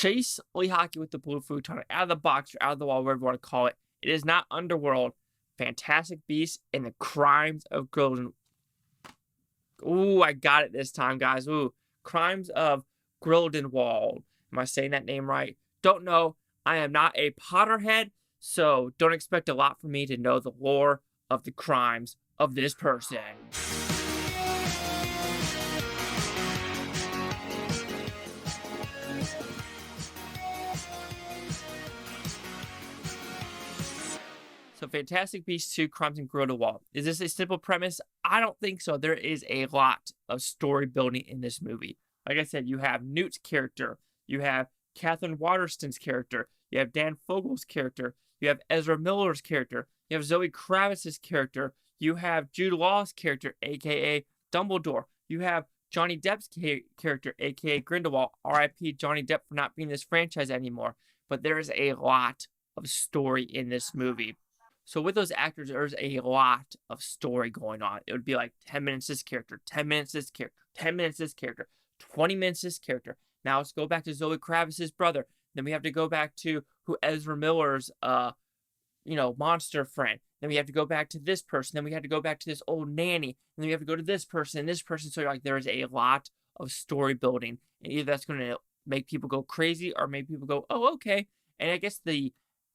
Chase Lee Hockey with the blue futon out of the box or out of the wall, whatever you want to call it. It is not Underworld, Fantastic Beasts, and the Crimes of Grindelwald. Ooh, I got it this time, guys. Ooh, Crimes of Grindelwald. Am I saying that name right? Don't know. I am not a Potterhead, so don't expect a lot from me to know the lore of the crimes of this person. So Fantastic Beasts 2, Crimes in Grindelwald. Is this a simple premise? I don't think so. There is a lot of story building in this movie. Like I said, you have Newt's character. You have Katherine Waterston's character. You have Dan Fogler's character. You have Ezra Miller's character. You have Zoe Kravitz's character. You have Jude Law's character, a.k.a. Dumbledore. You have Johnny Depp's character, a.k.a. Grindelwald. R.I.P. Johnny Depp for not being in this franchise anymore. But there is a lot of story in this movie. So with those actors, there's a lot of story going on. It would be like 10 minutes this character, 10 minutes this character, 10 minutes this character, 20 minutes this character. Now let's go back to Zoe Kravitz's brother. Then we have to go back to who Ezra Miller's, monster friend. Then we have to go back to this person. Then we have to go back to this old nanny. And then we have to go to this person and this person. So like there is a lot of story building. And either that's going to make people go crazy or make people go, oh, okay. And I guess the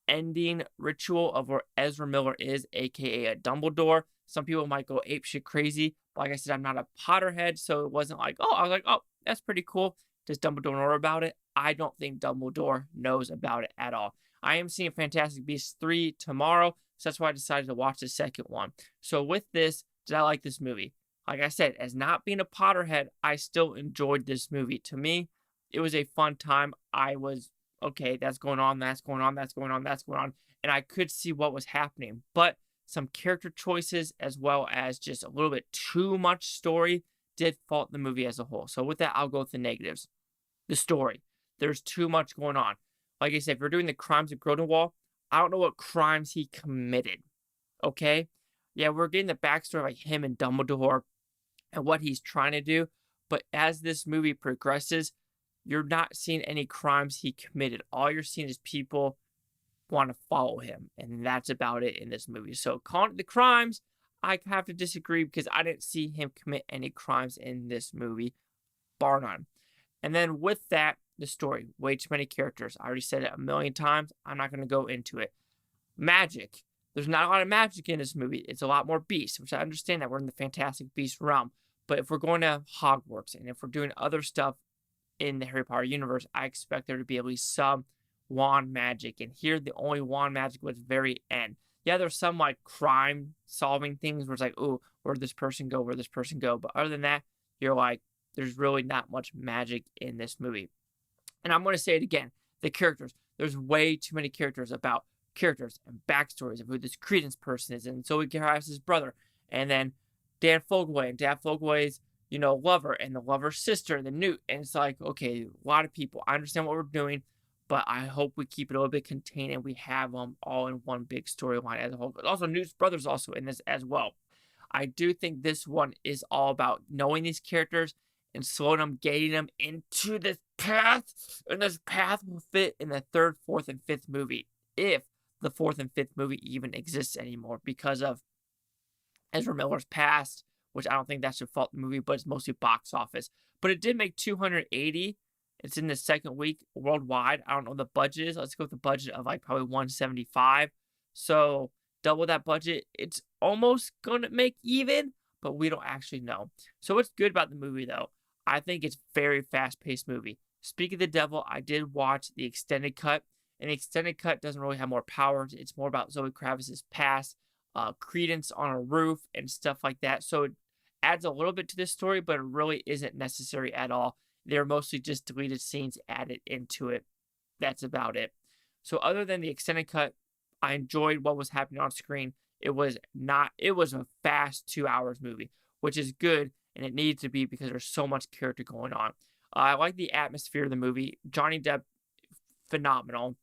ending ritual of where Ezra Miller is, aka a Dumbledore. Some people might go apeshit crazy. But like I said, I'm not a Potterhead, so it wasn't like, I was like, that's pretty cool. Does Dumbledore know about it? I don't think Dumbledore knows about it at all. I am seeing Fantastic Beasts 3 tomorrow, so that's why I decided to watch the second one. So with this, did I like this movie? Like I said, as not being a Potterhead, I still enjoyed this movie. To me, it was a fun time. I was okay, that's going on, that's going on, that's going on, that's going on. And I could see what was happening. But some character choices, as well as just a little bit too much story, did fault the movie as a whole. So with that, I'll go with the negatives. The story. There's too much going on. Like I said, if we're doing the Crimes of Grindelwald, I don't know what crimes he committed. Okay? Yeah, we're getting the backstory of like him and Dumbledore and what he's trying to do. But as this movie progresses, you're not seeing any crimes he committed. All you're seeing is people want to follow him. And that's about it in this movie. So calling it the crimes, I have to disagree because I didn't see him commit any crimes in this movie, bar none. And then with that, the story. Way too many characters. I already said it a million times. I'm not going to go into it. Magic. There's not a lot of magic in this movie. It's a lot more beasts, which I understand that we're in the Fantastic Beasts realm. But if we're going to Hogwarts and if we're doing other stuff in the Harry Potter universe, I expect there to be at least some wand magic. And here, the only wand magic was very end. Yeah, there's some like crime solving things where it's like, oh, where'd this person go? Where'd this person go? But other than that, you're like, there's really not much magic in this movie. And I'm going to say it again. The characters. There's way too many characters about characters and backstories of who this Credence person is. And Zoe Kravitz's brother. And then Dan Fogler and Dan Fogler's lover and the lover's sister and the Newt. And it's like, okay, a lot of people. I understand what we're doing, but I hope we keep it a little bit contained and we have them all in one big storyline as a whole. But also, Newt's brother's also in this as well. I do think this one is all about knowing these characters and slowing them, getting them into this path. And this path will fit in the third, fourth, and fifth movie. If the fourth and fifth movie even exists anymore because of Ezra Miller's past, which I don't think that should fault the movie, but it's mostly box office. But it did make 280. It's in the second week worldwide. I don't know what the budget is. Let's go with the budget of like probably 175. So double that budget. It's almost going to make even, but we don't actually know. So what's good about the movie, though? I think it's very fast-paced movie. Speaking of the devil, I did watch the extended cut, and the extended cut doesn't really have more powers. It's more about Zoe Kravitz's past, Credence on a roof, and stuff like that. So it adds a little bit to this story, but it really isn't necessary at all. They're mostly just deleted scenes added into it. That's about it. So other than the extended cut, I enjoyed what was happening on screen. It was a fast 2 hours movie, which is good, and it needs to be because there's so much character going on. I like the atmosphere of the movie. Johnny Depp, phenomenal.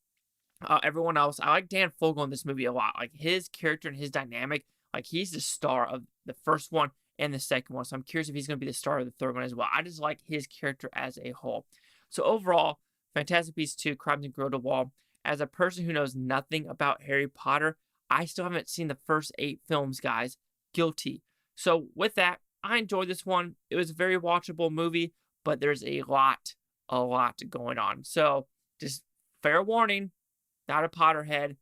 Everyone else, I like Dan Fogler in this movie a lot. Like his character and his dynamic, like he's the star of the first one and the second one. So I'm curious if he's going to be the star of the third one as well. I just like his character as a whole. So overall, Fantastic Beasts 2, Crimes in Grindelwald. As a person who knows nothing about Harry Potter, I still haven't seen the first 8 films, guys. Guilty. So with that, I enjoyed this one. It was a very watchable movie, but there's a lot going on. So just fair warning, not a Potterhead.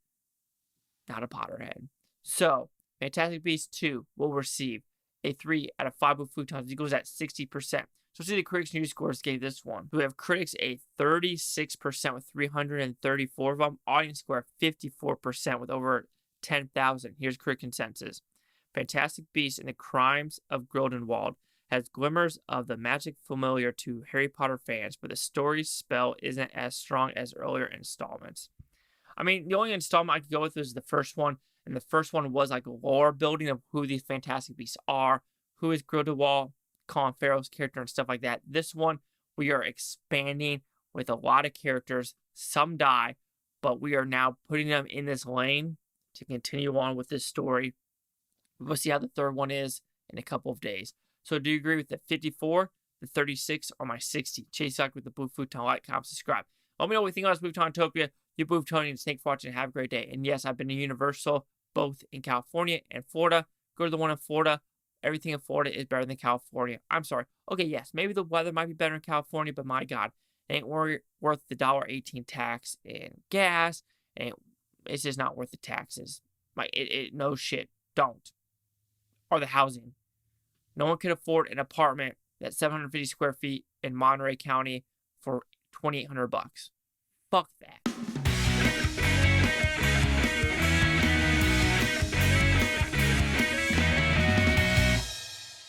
So Fantastic Beasts 2 will receive a 3 out of 5 with Futons. It goes at 60%. So see the critics' news scores gave this one. We have critics a 36% with 334 of them. Audience score 54% with over 10,000. Here's critic consensus. Fantastic Beasts and the Crimes of Grindelwald has glimmers of the magic familiar to Harry Potter fans, but the story's spell isn't as strong as earlier installments. I mean, the only installment I could go with is the first one, and the first one was like lore building of who these Fantastic Beasts are, who is Grindelwald, Colin Farrell's character, and stuff like that. This one, we are expanding with a lot of characters. Some die, but we are now putting them in this lane to continue on with this story. We'll see how the third one is in a couple of days. So do you agree with the 54, the 36, or my 60? Chase Luck with the Blue Futon. Like, comment, subscribe. Let me know what you think about this Bluetonian. You Bluetonians, thanks for watching. Have a great day. And yes, I've been to Universal, both in California and Florida. Go to the one in Florida. Everything in Florida is better than California. I'm sorry. Okay, yes, maybe the weather might be better in California, but my God, it ain't worth the $1.18 tax in gas. And it's just not worth the taxes. Like, no shit. Don't. Or the housing. No one can afford an apartment that's 750 square feet in Monterey County for $2,800. Fuck that.